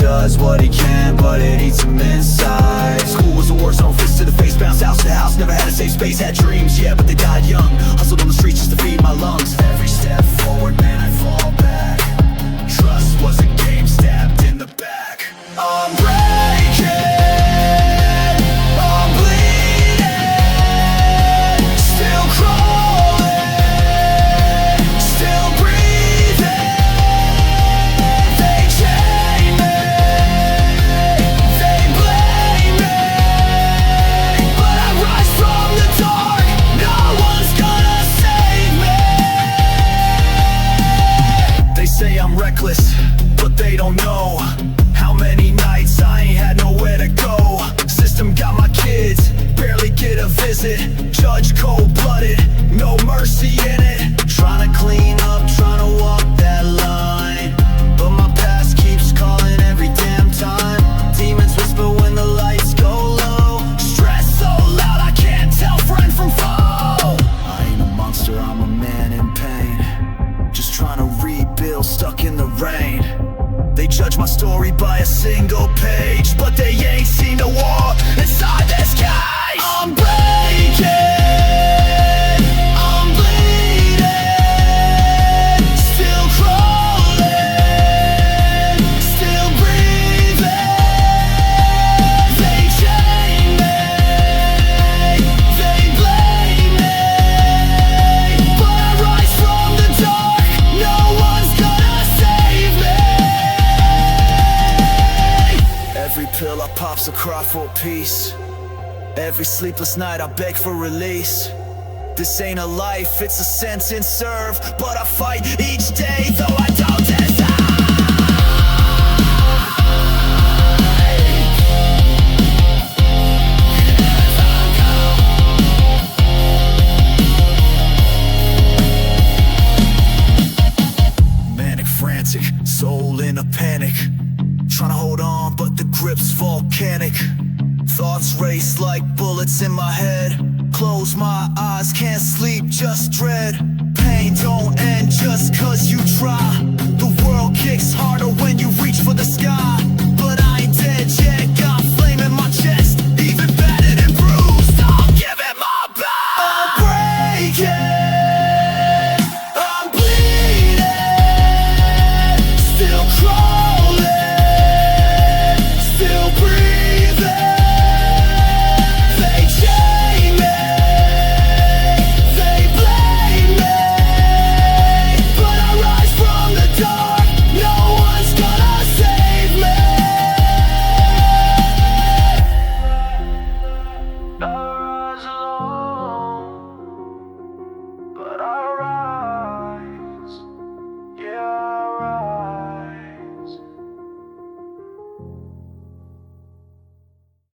does what he can, but it eats him inside. School was a war zone, fist to the face, bounce house to house. Never had a safe space, had dreams, yeah, but they died young. Hustled on the streets just to feed my lungs. Every step forward, man, I fall back. Trust was a game, stabbed in the back. I'm breaking, I'm bleeding, still crawling, still breathing. They chain me, they blame me, but I rise from the dark. No one's gonna save me. They say I'm reckless, but they don't know how many nights I ain't had nowhere to go. System got my kids, barely get a visit. Judge cold-blooded, no mercy in it. Tryna clean up, tryna walk that line, but my past keeps calling every damn time. Demons whisper when the lights go low. Stress so loud I can't tell friend from foe. I ain't a monster, I'm a man in pain, just tryna rebuild, stuck in the rain. They judge my story by a single page, but they ain't seen the war inside this cage. I'm breaking, I'm bleeding, still crawling, still breathing. They chain me, they blame me, but I rise from the dark. No one's gonna save me. Every pill I pop's a cry for peace. Every sleepless night I beg for release. This ain't a life, it's a sentence served, but I fight each day though I don't deserve. Manic, frantic, soul in a panic, trying to hold on but the grip's volcanic. Thoughts race like bullets in my head. Close my eyes, can't sleep, just dread. Pain don't end just cause you try. The world kicks harder when you reach for the sky. But I ain't dead yet, got flame in my chest. Even battered and bruised, I'll give it my best. I'm breaking,